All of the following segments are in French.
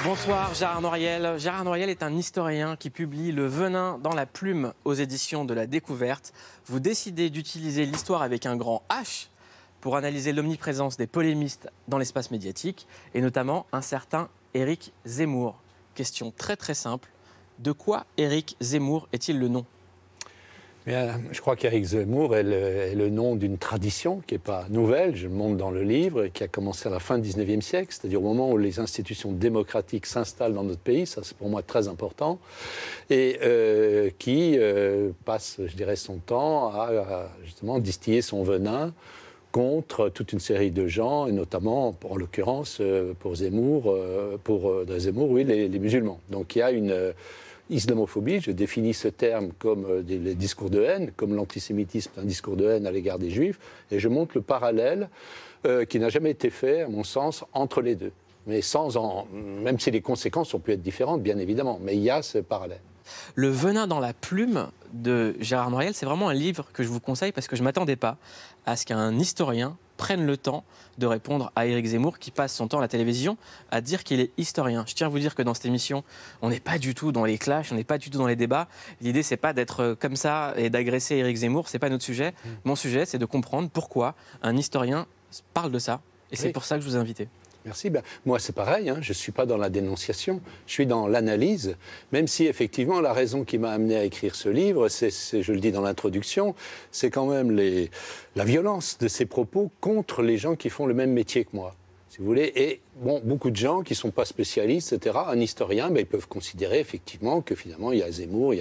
Bonsoir Gérard Noiriel. Gérard Noiriel est un historien qui publie Le Venin dans la plume aux éditions de La Découverte. Vous décidez d'utiliser l'histoire avec un grand H pour analyser l'omniprésence des polémistes dans l'espace médiatique et notamment un certain Éric Zemmour. Question très très simple. De quoi Éric Zemmour est-il le nom ? Bien, je crois qu'Éric Zemmour est le nom d'une tradition qui n'est pas nouvelle, je le montre dans le livre, qui a commencé à la fin du 19e siècle, c'est-à-dire au moment où les institutions démocratiques s'installent dans notre pays, ça c'est pour moi très important, et qui passe, je dirais, son temps à justement distiller son venin contre toute une série de gens, et notamment, en l'occurrence, pour Zemmour, oui, les musulmans. Donc il y a une islamophobie, je définis ce terme comme les discours de haine, comme l'antisémitisme, un discours de haine à l'égard des Juifs, et je montre le parallèle qui n'a jamais été fait, à mon sens, entre les deux. Mais même si les conséquences ont pu être différentes, bien évidemment, mais il y a ce parallèle. Le Venin dans la plume de Gérard Noiriel, c'est vraiment un livre que je vous conseille parce que je ne m'attendais pas à ce qu'un historien prenne le temps de répondre à Éric Zemmour qui passe son temps à la télévision à dire qu'il est historien. Je tiens à vous dire que dans cette émission, on n'est pas du tout dans les clashs, on n'est pas du tout dans les débats. L'idée, c'est pas d'être comme ça et d'agresser Éric Zemmour, c'est pas notre sujet. Mon sujet, c'est de comprendre pourquoi un historien parle de ça. Et c'est pour ça que je vous ai invité. Merci. Ben, moi, c'est pareil, hein. Je ne suis pas dans la dénonciation, je suis dans l'analyse, même si, effectivement, la raison qui m'a amené à écrire ce livre, je le dis dans l'introduction, c'est quand même la violence de ces propos contre les gens qui font le même métier que moi, si vous voulez. Et bon, beaucoup de gens qui ne sont pas spécialistes, etc., un historien, ben, ils peuvent considérer, effectivement, que finalement, il y a Zemmour, il y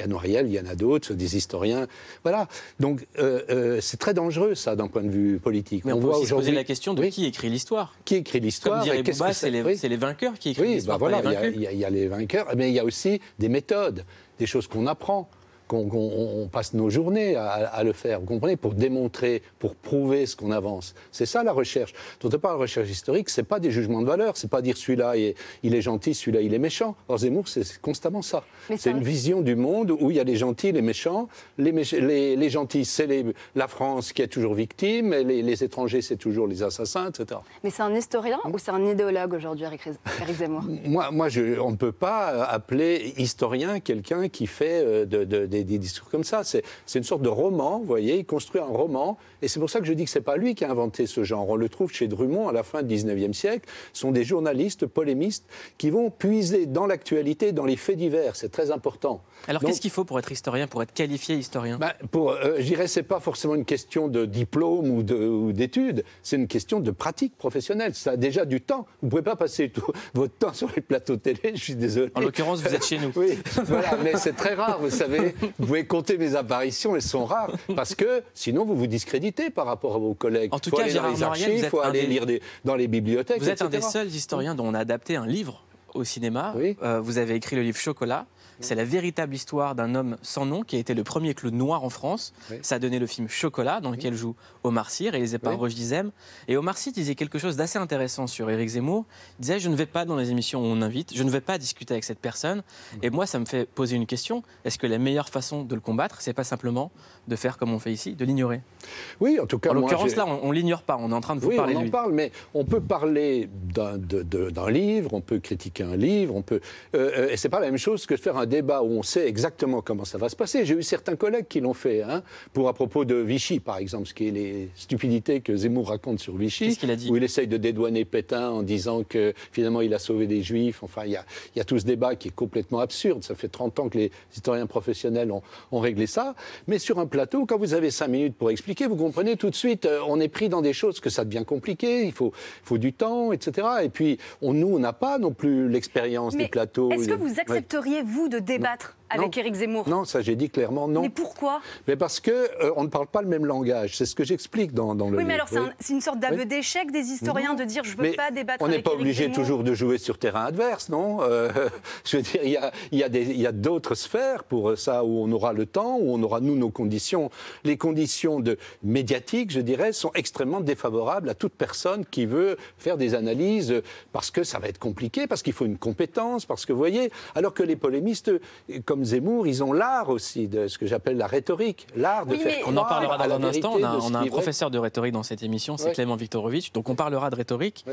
a Noiriel, il y en a d'autres, des historiens. Voilà. Donc, c'est très dangereux, ça, d'un point de vue politique. Mais on peut aussi se poser la question de qui écrit l'histoire. Qui écrit l'histoire? Comme dirait Bouba, c'est les vainqueurs qui écrivent l'histoire. Ben voilà, il y a les vainqueurs, mais il y a aussi des méthodes, des choses qu'on apprend. qu'on passe nos journées à le faire, vous comprenez, pour démontrer, pour prouver ce qu'on avance. C'est ça la recherche. D'autre part, la recherche historique, c'est pas des jugements de valeur, c'est pas dire celui-là il est gentil, celui-là il est méchant. Or Zemmour, c'est constamment ça. C'est une vision du monde où il y a les gentils, les méchants. Les gentils, c'est la France qui est toujours victime, et les étrangers, c'est toujours les assassins, etc. Mais c'est un historien ou c'est un idéologue aujourd'hui, Éric Zemmour? On ne peut pas appeler historien quelqu'un qui fait des discours comme ça. C'est une sorte de roman, vous voyez, il construit un roman, et c'est pour ça que je dis que ce n'est pas lui qui a inventé ce genre. On le trouve chez Drummond à la fin du 19e siècle. Ce sont des journalistes polémistes qui vont puiser dans l'actualité, dans les faits divers. C'est très important. Alors qu'est-ce qu'il faut pour être historien, pour être qualifié historien? Je dirais, ce n'est pas forcément une question de diplôme ou d'études, c'est une question de pratique professionnelle. Ça a déjà du temps. Vous ne pouvez pas passer tout votre temps sur les plateaux télé, je suis désolé. En l'occurrence, vous êtes chez nous. Oui, voilà, mais c'est très rare, vous savez. Vous pouvez compter mes apparitions, elles sont rares, parce que sinon vous vous discréditez par rapport à vos collègues. En tout cas, Gérard Noiriel, il faut aller lire dans les bibliothèques, Vous êtes etc. un des seuls historiens dont on a adapté un livre au cinéma. Oui. Vous avez écrit le livre Chocolat. C'est la véritable histoire d'un homme sans nom qui a été le premier clown noir en France. Oui. Ça a donné le film Chocolat, dans lequel joue Omar Sy, réalisé par Roch Dizem. Et Omar Sy disait quelque chose d'assez intéressant sur Éric Zemmour. Il disait, je ne vais pas dans les émissions où on invite, je ne vais pas discuter avec cette personne. Et moi, ça me fait poser une question. Est-ce que la meilleure façon de le combattre, c'est pas simplement de faire comme on fait ici, de l'ignorer? Oui, en tout cas. En l'occurrence, là, on l'ignore pas. On est en train de vous parler de lui. Oui, on en parle, mais on peut parler d'un livre, on peut critiquer un livre, on peut. Et c'est pas la même chose que de faire un débat où on sait exactement comment ça va se passer. J'ai eu certains collègues qui l'ont fait, à propos de Vichy, par exemple, ce qui est les stupidités que Zemmour raconte sur Vichy. Qu'est-ce qu'il a dit? Où il essaye de dédouaner Pétain en disant que finalement il a sauvé des Juifs. Enfin, il y a tout ce débat qui est complètement absurde. Ça fait 30 ans que les historiens professionnels ont réglé ça. Mais sur un plateau, quand vous avez 5 minutes pour expliquer, vous comprenez tout de suite, on est pris dans des choses que ça devient compliqué, il faut du temps, etc. Et puis, nous, on n'a pas non plus l'expérience des plateaux. Est-ce que vous accepteriez, vous, de débattre avec Éric Zemmour? Non, ça j'ai dit clairement non. Mais pourquoi? Mais parce qu'on ne parle pas le même langage. C'est ce que j'explique dans le livre. Oui, mais alors c'est une sorte d'aveu d'échec des historiens de dire je ne veux pas débattre avec Éric Zemmour. On n'est pas obligé toujours de jouer sur terrain adverse, non? Je veux dire, il y a d'autres sphères pour ça où on aura le temps, où on aura, nous, nos conditions. Les conditions médiatiques, je dirais, sont extrêmement défavorables à toute personne qui veut faire des analyses parce que ça va être compliqué, parce qu'il faut une compétence, parce que, vous voyez, alors que les polémistes, comme comme Zemmour, ils ont l'art aussi de ce que j'appelle la rhétorique, l'art de faire croire. On en parlera dans un instant. On a un vrai. professeur de rhétorique dans cette émission, c'est Clément Viktorovitch. Donc on parlera de rhétorique.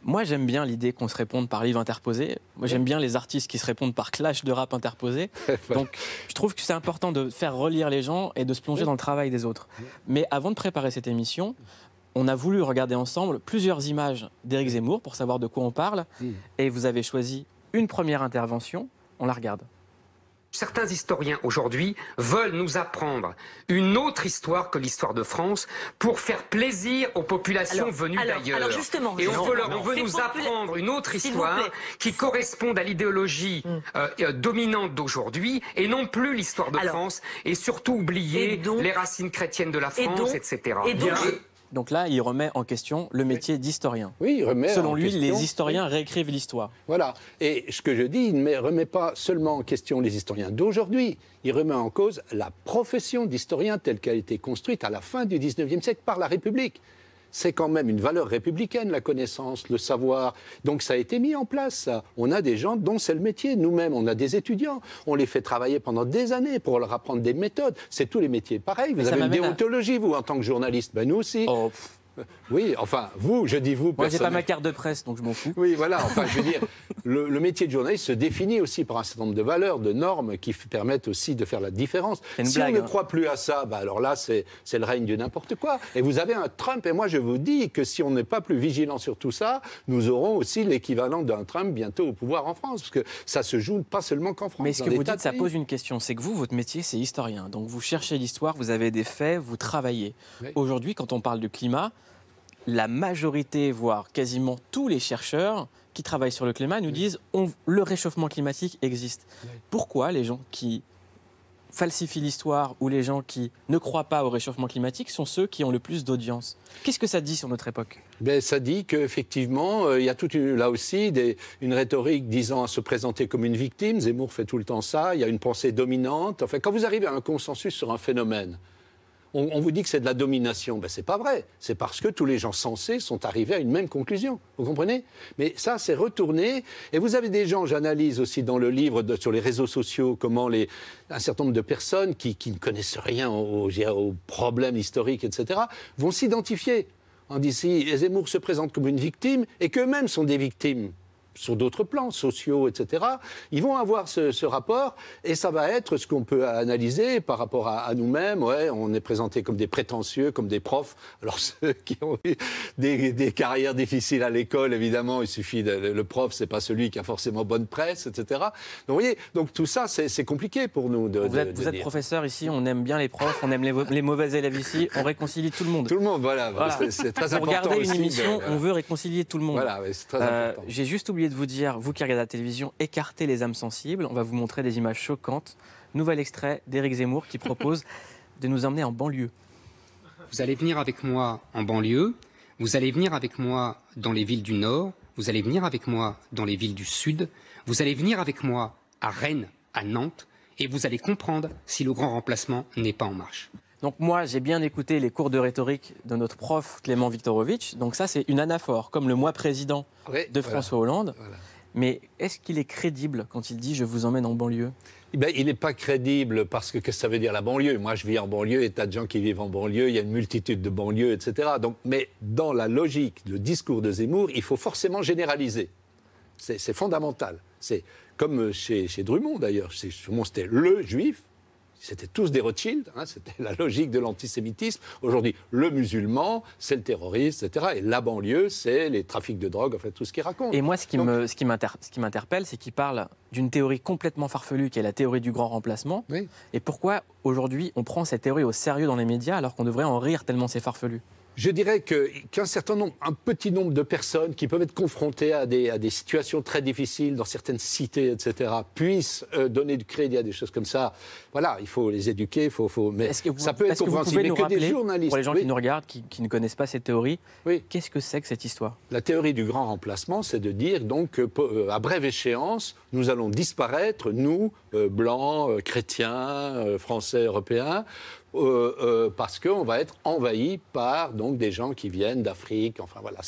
Moi, j'aime bien l'idée qu'on se réponde par livre interposé. Moi, j'aime bien les artistes qui se répondent par clash de rap interposé. Donc je trouve que c'est important de faire relire les gens et de se plonger dans le travail des autres. Mais avant de préparer cette émission, on a voulu regarder ensemble plusieurs images d'Éric Zemmour pour savoir de quoi on parle. Et vous avez choisi une première intervention. On la regarde. Certains historiens aujourd'hui veulent nous apprendre une autre histoire que l'histoire de France pour faire plaisir aux populations venues d'ailleurs. Alors justement, et on veut nous apprendre une autre histoire qui corresponde à l'idéologie dominante d'aujourd'hui et non plus l'histoire de France et surtout oublier les racines chrétiennes de la France, etc. Donc là, il remet en question le métier d'historien. Oui, il remet Selon en lui, question, les historiens réécrivent l'histoire. Voilà. Et ce que je dis, il ne remet pas seulement en question les historiens d'aujourd'hui, il remet en cause la profession d'historien telle qu'elle a été construite à la fin du XIXe siècle par la République. C'est quand même une valeur républicaine, la connaissance, le savoir. Donc ça a été mis en place, ça. On a des gens dont c'est le métier. Nous-mêmes, on a des étudiants. On les fait travailler pendant des années pour leur apprendre des méthodes. C'est tous les métiers pareil. Vous avez une déontologie, vous, en tant que journaliste. Ben, nous aussi. Oh. Oui, enfin, vous, je dis vous. Moi, j'ai pas ma carte de presse, donc je m'en fous. Oui, voilà. Enfin, je veux dire, le métier de journaliste se définit aussi par un certain nombre de valeurs, de normes qui permettent aussi de faire la différence. Si on ne croit plus à ça, bah alors là, c'est le règne du n'importe quoi. Et vous avez un Trump, et moi, je vous dis que si on n'est pas plus vigilant sur tout ça, nous aurons aussi l'équivalent d'un Trump bientôt au pouvoir en France, parce que ça se joue pas seulement qu'en France. Mais ce que vous dites, ça pose une question. C'est que vous, votre métier, c'est historien. Donc vous cherchez l'histoire, vous avez des faits, vous travaillez. Oui. Aujourd'hui, quand on parle de climat, la majorité, voire quasiment tous les chercheurs qui travaillent sur le climat nous disent le réchauffement climatique existe. Pourquoi les gens qui falsifient l'histoire ou les gens qui ne croient pas au réchauffement climatique sont ceux qui ont le plus d'audience? Qu'est-ce que ça dit sur notre époque? Ça dit qu'effectivement, il y a là aussi une rhétorique disant à se présenter comme une victime. Zemmour fait tout le temps ça. Il y a une pensée dominante. Enfin, quand vous arrivez à un consensus sur un phénomène, on vous dit que c'est de la domination. C'est pas vrai. C'est parce que tous les gens sensés sont arrivés à une même conclusion. Vous comprenez? Mais ça, c'est retourné. Et vous avez des gens, j'analyse aussi dans le livre sur les réseaux sociaux, comment un certain nombre de personnes qui ne connaissent rien aux problèmes historiques, etc., vont s'identifier. On dit si Zemmour se présente comme une victime et qu'eux-mêmes sont des victimes sur d'autres plans sociaux, etc., ils vont avoir ce rapport et ça va être ce qu'on peut analyser par rapport à nous-mêmes. Ouais, on est présenté comme des prétentieux, comme des profs. Alors ceux qui ont eu des carrières difficiles à l'école, évidemment, il suffit le prof, c'est pas celui qui a forcément bonne presse, etc. Donc vous voyez, donc tout ça, c'est compliqué pour nous de Vous êtes professeur ici, on aime bien les profs, on aime les mauvais élèves ici, on réconcilie tout le monde. Tout le monde, voilà. C'est très important. Pour regarder une aussi, émission, on veut réconcilier tout le monde. Voilà, c'est très important. J'ai juste oublié de vous dire, vous qui regardez la télévision, écartez les âmes sensibles. On va vous montrer des images choquantes. Nouvel extrait d'Éric Zemmour qui propose de nous emmener en banlieue. Vous allez venir avec moi en banlieue, vous allez venir avec moi dans les villes du Nord, vous allez venir avec moi dans les villes du Sud, vous allez venir avec moi à Rennes, à Nantes, et vous allez comprendre si le grand remplacement n'est pas en marche. Donc moi, j'ai bien écouté les cours de rhétorique de notre prof Clément Viktorovitch. Donc ça, c'est une anaphore, comme le moi président de François Hollande. Voilà. Mais est-ce qu'il est crédible quand il dit « je vous emmène en banlieue » ? Il n'est pas crédible parce que qu'est-ce que ça veut dire la banlieue? Moi, je vis en banlieue et tas de gens qui vivent en banlieue, il y a une multitude de banlieues, etc. Donc, mais dans la logique, le discours de Zemmour, il faut forcément généraliser. C'est fondamental. C'est comme chez Drummond, d'ailleurs. Drummond, c'était le juif. C'était tous des Rothschild, c'était la logique de l'antisémitisme. Aujourd'hui, le musulman, c'est le terroriste, etc. Et la banlieue, c'est les trafics de drogue, enfin tout ce qu'il raconte. Et moi, ce qui m'interpelle, c'est qu'il parle d'une théorie complètement farfelue, qui est la théorie du grand remplacement. Oui. Et pourquoi, aujourd'hui, on prend cette théorie au sérieux dans les médias, alors qu'on devrait en rire tellement c'est farfelu? Je dirais un petit nombre de personnes qui peuvent être confrontées à des situations très difficiles dans certaines cités, etc., puissent donner du crédit à des choses comme ça. Voilà, il faut les éduquer, mais ça peut être compréhensible. Mais que des journalistes. Pour les gens qui nous regardent, qui ne connaissent pas cette théorie, qu'est-ce que c'est que cette histoire? La théorie du grand remplacement, c'est de dire donc qu'à brève échéance, nous allons disparaître, nous, blancs, chrétiens, français, européens, parce qu'on va être envahi par donc, des gens qui viennent d'Afrique. Enfin voilà,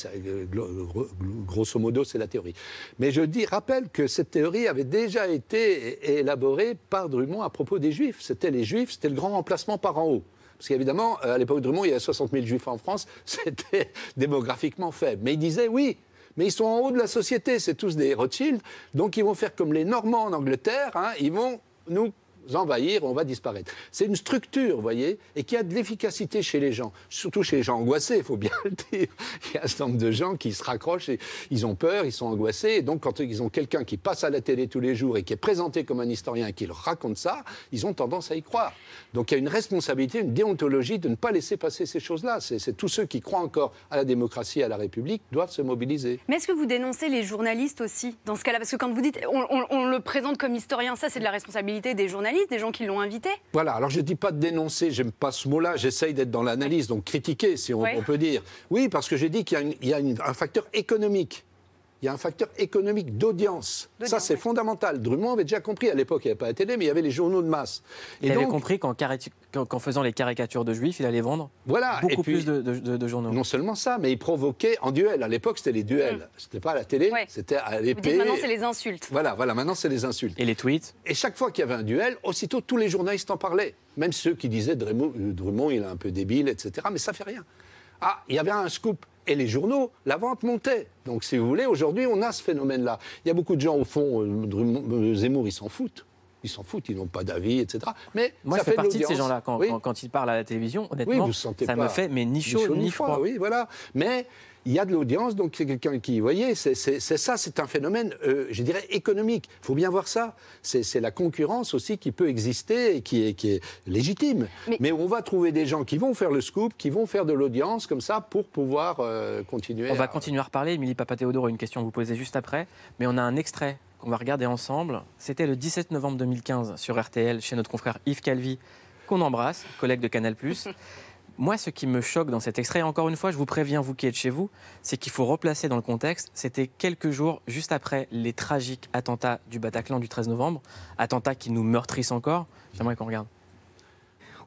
grosso modo, c'est la théorie. Mais je rappelle que cette théorie avait déjà été élaborée par Drummond à propos des Juifs. C'était les Juifs, c'était le grand remplacement par en haut. Parce qu'évidemment, à l'époque de Drummond, il y avait 60 000 Juifs en France, c'était démographiquement faible. Mais il disait oui. Mais ils sont en haut de la société, c'est tous des Rothschild, donc ils vont faire comme les Normands en Angleterre, hein, ils vont nous envahir, on va disparaître. C'est une structure, vous voyez, et qui a de l'efficacité chez les gens, surtout chez les gens angoissés, il faut bien le dire. Il y a un certain nombre de gens qui se raccrochent, et ils ont peur, ils sont angoissés, et donc quand ils ont quelqu'un qui passe à la télé tous les jours et qui est présenté comme un historien et qui leur raconte ça, ils ont tendance à y croire. Donc il y a une responsabilité, une déontologie de ne pas laisser passer ces choses-là. C'est tous ceux qui croient encore à la démocratie et à la République doivent se mobiliser. Mais est-ce que vous dénoncez les journalistes aussi, dans ce cas-là? Parce que quand vous dites, on le présente comme historien, ça c'est de la responsabilité des journalistes, des gens qui l'ont invité. Voilà, alors je ne dis pas de dénoncer, j'aime pas ce mot-là, j'essaye d'être dans l'analyse, donc critiquer, si on peut dire. Oui, parce que j'ai dit qu'il y a un facteur économique. Il y a un facteur économique d'audience. Ça, c'est fondamental. Drummond avait déjà compris. À l'époque, il n'y avait pas la télé, mais il y avait les journaux de masse. Il avait compris qu'en faisant les caricatures de juifs, il allait vendre beaucoup plus de journaux. Non seulement ça, mais il provoquait en duel. À l'époque, c'était les duels. C'était pas à la télé, c'était à l'épée. Vous dites maintenant, c'est les insultes. Voilà, maintenant, c'est les insultes. Et les tweets. Et chaque fois qu'il y avait un duel, aussitôt, tous les journalistes en parlaient. Même ceux qui disaient Drummond, il est un peu débile, etc. Mais ça fait rien. Ah, il y avait un scoop. Et les journaux, la vente montait. Donc, si vous voulez, aujourd'hui, on a ce phénomène-là. Il y a beaucoup de gens, au fond, Zemmour, ils s'en foutent. Ils s'en foutent, ils n'ont pas d'avis, etc. Mais moi, ça je fais partie de ces l'audience. gens-là. Quand ils parlent à la télévision, honnêtement, ça me fait ni chaud ni froid. Oui, voilà. Mais il y a de l'audience, donc c'est quelqu'un qui, vous voyez, c'est ça, c'est un phénomène, je dirais, économique. Il faut bien voir ça. C'est la concurrence aussi qui peut exister et qui est légitime. Mais on va trouver des gens qui vont faire le scoop, qui vont faire de l'audience comme ça pour pouvoir continuer. On va continuer à reparler. Émilie Papatheodoro a une question à vous poser juste après. Mais on a un extrait qu'on va regarder ensemble. C'était le 17 novembre 2015 sur RTL, chez notre confrère Yves Calvi, qu'on embrasse, collègue de Canal+. Moi, ce qui me choque dans cet extrait, encore une fois, je vous préviens, vous qui êtes chez vous, c'est qu'il faut replacer dans le contexte. C'était quelques jours juste après les tragiques attentats du Bataclan du 13 novembre, attentats qui nous meurtrissent encore. J'aimerais qu'on regarde.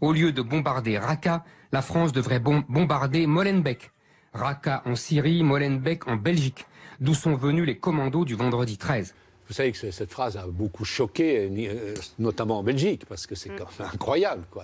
Au lieu de bombarder Raqqa, la France devrait bombarder Molenbeek. Raqqa en Syrie, Molenbeek en Belgique, d'où sont venus les commandos du vendredi 13. Vous savez que cette phrase a beaucoup choqué, notamment en Belgique, parce que c'est quand même incroyable, quoi.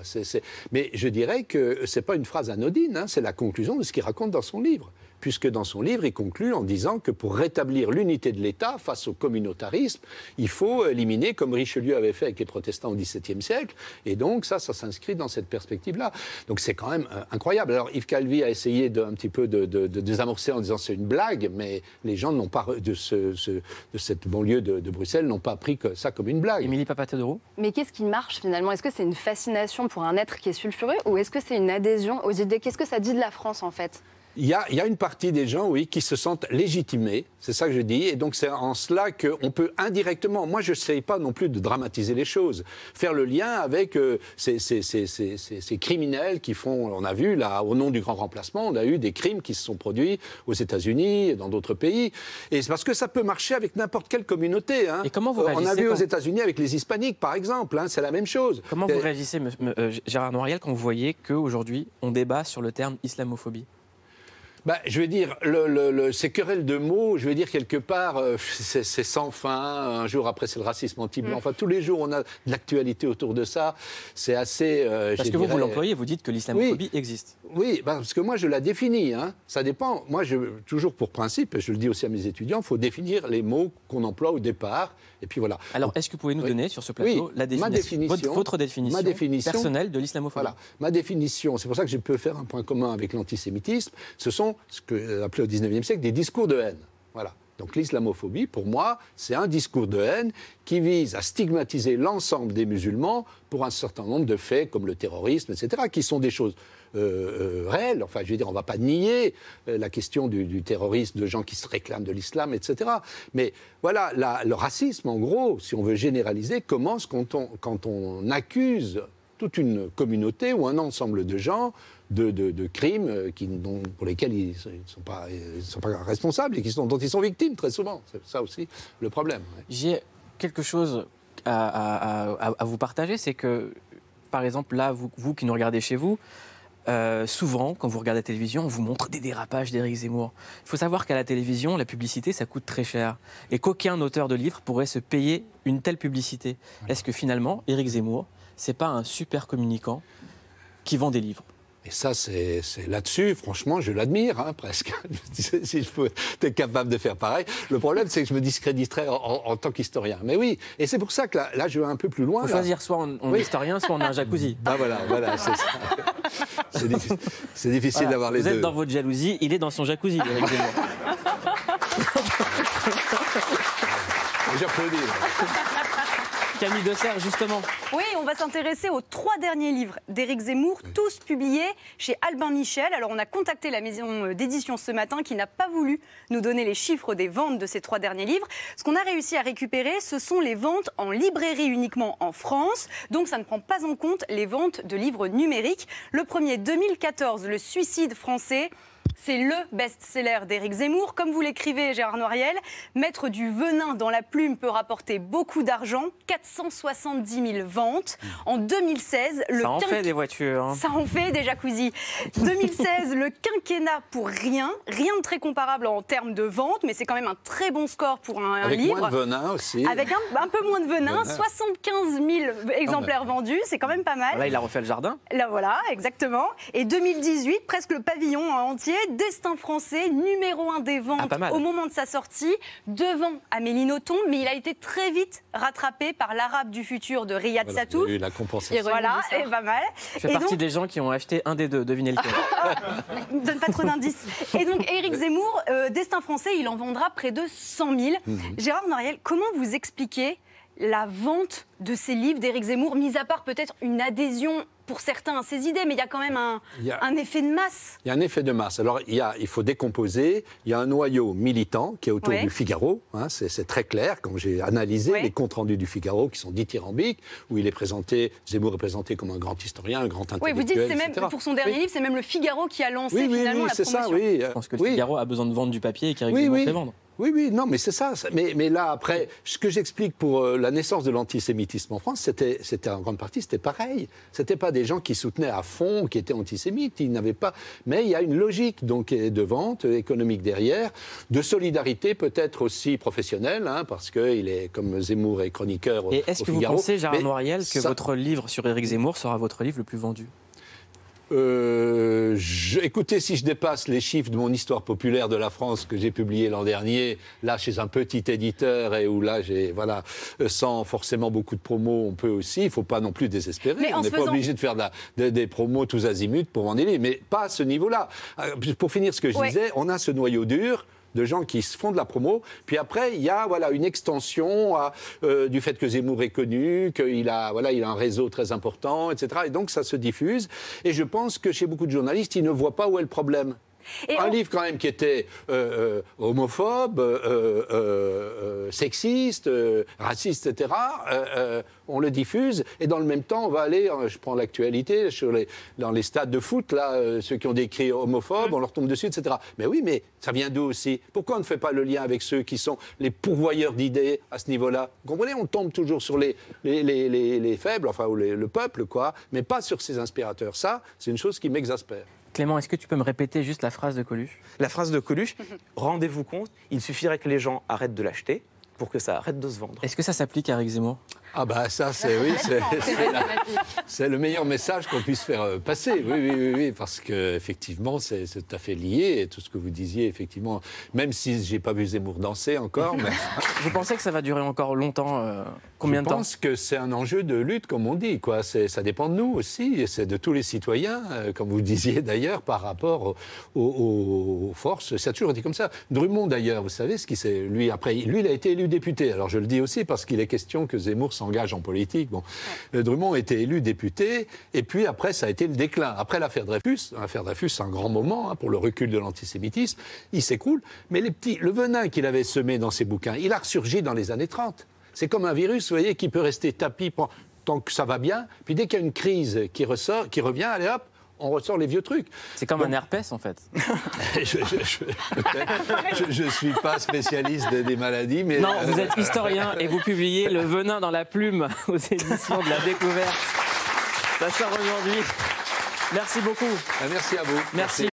Mais je dirais que ce n'est pas une phrase anodine, hein, c'est la conclusion de ce qu'il raconte dans son livre. Puisque dans son livre, il conclut en disant que pour rétablir l'unité de l'État face au communautarisme, il faut éliminer, comme Richelieu avait fait avec les protestants au XVIIe siècle, et donc ça s'inscrit dans cette perspective-là. Donc c'est quand même incroyable. Alors Yves Calvi a essayé un petit peu de désamorcer en disant c'est une blague, mais les gens n'ont pas de cette banlieue de Bruxelles n'ont pas pris ça comme une blague. Émilie Papatheodoro. Mais qu'est-ce qui marche finalement? Est-ce que c'est une fascination pour un être qui est sulfureux ou est-ce que c'est une adhésion aux idées? Qu'est-ce que ça dit de la France en fait? Il y a une partie des gens, oui, qui se sentent légitimés, c'est ça que je dis, et donc c'est en cela qu'on peut indirectement, moi je n'essaye pas non plus de dramatiser les choses, faire le lien avec ces criminels qui font, on a vu là, au nom du grand remplacement, on a eu des crimes qui se sont produits aux États-Unis et dans d'autres pays, et c'est parce que ça peut marcher avec n'importe quelle communauté. Hein. Et comment vous réagissez on a vu aux États-Unis avec les Hispaniques, par exemple, hein, c'est la même chose. Comment vous réagissez, Gérard Noiriel, quand vous voyez qu'aujourd'hui on débat sur le terme islamophobie? Je veux dire, ces querelles de mots, je veux dire, quelque part, c'est sans fin. Un jour après, c'est le racisme anti-blanc. Enfin, tous les jours, on a de l'actualité autour de ça. C'est assez... Parce que vous l'employez, vous dites que l'islamophobie existe. Oui, parce que moi, je la définis. Hein. Ça dépend. Moi, toujours pour principe, et je le dis aussi à mes étudiants, il faut définir les mots qu'on emploie au départ. Et puis voilà. Alors, est-ce que vous pouvez nous donner sur ce plateau votre définition personnelle de l'islamophobie? Voilà, ma définition, c'est pour ça que je peux faire un point commun avec l'antisémitisme, ce sont ce qu'on appelait au XIXe siècle des discours de haine. Voilà. Donc l'islamophobie, pour moi, c'est un discours de haine qui vise à stigmatiser l'ensemble des musulmans pour un certain nombre de faits comme le terrorisme, etc., qui sont des choses réelles. Enfin, je veux dire, on ne va pas nier la question du terrorisme, de gens qui se réclament de l'islam, etc. Mais voilà, le racisme, en gros, si on veut généraliser, commence quand on accuse toute une communauté ou un ensemble de gens de crimes pour lesquels ils ne sont pas responsables et dont ils sont victimes très souvent. C'est ça aussi le problème. Ouais. J'ai quelque chose à vous partager, c'est que, par exemple, là, vous qui nous regardez chez vous, souvent, quand vous regardez la télévision, on vous montre des dérapages d'Éric Zemmour. Il faut savoir qu'à la télévision, la publicité, ça coûte très cher. Et qu'aucun auteur de livre pourrait se payer une telle publicité. Est-ce que finalement, Éric Zemmour, c'est pas un super communicant qui vend des livres? Et ça, c'est là-dessus, franchement, je l'admire, hein, presque. Si je peux être capable de faire pareil. Le problème, c'est que je me discréditerais en tant qu'historien. Mais oui, et c'est pour ça que là je vais un peu plus loin. Il faut choisir, soit on est historien, soit on a un jacuzzi. Ah voilà, c'est ça. C'est difficile d'avoir les deux. Vous êtes dans votre jalousie, il est dans son jacuzzi, Éric Zemmour. J'applaudis. Camille Dessert, justement. Oui, on va s'intéresser aux 3 derniers livres d'Éric Zemmour, tous publiés chez Albin Michel. Alors, on a contacté la maison d'édition ce matin qui n'a pas voulu nous donner les chiffres des ventes de ces 3 derniers livres. Ce qu'on a réussi à récupérer, ce sont les ventes en librairie uniquement en France. Donc, ça ne prend pas en compte les ventes de livres numériques. Le premier, 2014, Le Suicide français. C'est le best-seller d'Éric Zemmour. Comme vous l'écrivez, Gérard Noiriel, mettre du venin dans la plume peut rapporter beaucoup d'argent, 470 000 ventes. En 2016, ça en fait des voitures. Hein. Ça en fait des jacuzzi. 2016, le quinquennat pour rien. Rien de très comparable en termes de ventes, mais c'est quand même un très bon score pour un avec livre. Avec moins de venin aussi. Avec un peu moins de venin, 75 000 exemplaires vendus, c'est quand même pas mal. Là, il a refait le jardin. Là, voilà, exactement. Et 2018, presque le pavillon entier. Destin français, numéro 1 des ventes au moment de sa sortie, devant Amélie Nothomb, mais il a été très vite rattrapé par L'Arabe du futur de Riyad Satouf. Il a eu la compensation. Voilà, et pas mal. Je fais partie des gens qui ont acheté un des deux, devinez lequel. Donne pas trop d'indices. Et donc Éric Zemmour, Destin français, il en vendra près de 100 000. Gérard Noiriel, comment vous expliquez la vente de ces livres d'Éric Zemmour, mis à part peut-être une adhésion pour certains à ses idées, mais il y a quand même un effet de masse. Il y a un effet de masse. Alors, il faut décomposer. Il y a un noyau militant qui est autour du Figaro. Hein, c'est très clair. Quand j'ai analysé les comptes rendus du Figaro, qui sont dithyrambiques, où il est présenté, Zemmour est présenté comme un grand historien, un grand intellectuel, vous dites, c'est même, pour son dernier livre, c'est même le Figaro qui a lancé finalement la promotion. Ça, Je pense que le Figaro a besoin de vendre du papier et qu'Éric Zemmour fait vendre. Oui, non, mais c'est ça. Mais là, après, ce que j'explique pour la naissance de l'antisémitisme en France, c'était en grande partie, c'était pareil. C'était pas des gens qui soutenaient à fond, qui étaient antisémites. Ils n'avaient pas. Mais il y a une logique donc de vente économique derrière, de solidarité peut-être aussi professionnelle, hein, parce que il est comme Zemmour est chroniqueur au Figaro. Et est-ce que vous pensez, Gérard Noiriel, que votre livre sur Éric Zemmour sera votre livre le plus vendu ? Écoutez, si je dépasse les chiffres de mon histoire populaire de la France que j'ai publié l'an dernier, là chez un petit éditeur et où là j'ai sans forcément beaucoup de promos, on peut aussi. Il ne faut pas non plus désespérer. On n'est pas obligé de faire des promos tous azimuts pour vendre des livres, mais pas à ce niveau-là. Pour finir ce que je disais, on a ce noyau dur de gens qui se font de la promo. Puis après, il y a une extension du fait que Zemmour est connu, qu'il a, un réseau très important, etc. Et donc, ça se diffuse. Et je pense que chez beaucoup de journalistes, ils ne voient pas où est le problème. Un livre quand même qui était homophobe, sexiste, raciste, etc. On le diffuse et dans le même temps on va aller, je prends l'actualité, dans les stades de foot, là, ceux qui ont des cris homophobes, on leur tombe dessus, etc. Mais oui, mais ça vient d'où aussi? Pourquoi on ne fait pas le lien avec ceux qui sont les pourvoyeurs d'idées à ce niveau-là? Vous comprenez? On tombe toujours sur les faibles, enfin, ou le peuple, quoi, mais pas sur ces inspirateurs. Ça, c'est une chose qui m'exaspère. Clément, est-ce que tu peux me répéter juste la phrase de Coluche ? La phrase de Coluche, rendez-vous compte, il suffirait que les gens arrêtent de l'acheter pour que ça arrête de se vendre. Est-ce que ça s'applique à Éric Zemmour ? Ah bah ça, c'est le meilleur message qu'on puisse faire passer. Oui, parce qu'effectivement, c'est tout à fait lié. Et tout ce que vous disiez, effectivement, même si je n'ai pas vu Zemmour danser encore. Mais... Je pensais que ça va durer encore longtemps. Combien de temps ? Je pense que c'est un enjeu de lutte, comme on dit. Ça dépend de nous aussi. C'est de tous les citoyens, comme vous disiez d'ailleurs, par rapport aux forces. Ça a toujours été comme ça. Drummond, d'ailleurs, vous savez, lui, il a été élu député. Alors je le dis aussi parce qu'il est question que Zemmour s'engage en politique. Bon. Drummond a été élu député, et puis après, ça a été le déclin. Après l'affaire Dreyfus, c'est un grand moment pour le recul de l'antisémitisme, il s'écroule, mais le venin qu'il avait semé dans ses bouquins, il a ressurgi dans les années 30. C'est comme un virus, vous voyez, qui peut rester tapis tant que ça va bien, puis dès qu'il y a une crise qui revient, allez hop, on ressort les vieux trucs. C'est comme un herpès, en fait. Je ne suis pas spécialiste des maladies, mais... Non, vous êtes historien et vous publiez Le venin dans la plume aux éditions de La Découverte. Ça sort aujourd'hui. Merci beaucoup. Merci à vous. Merci.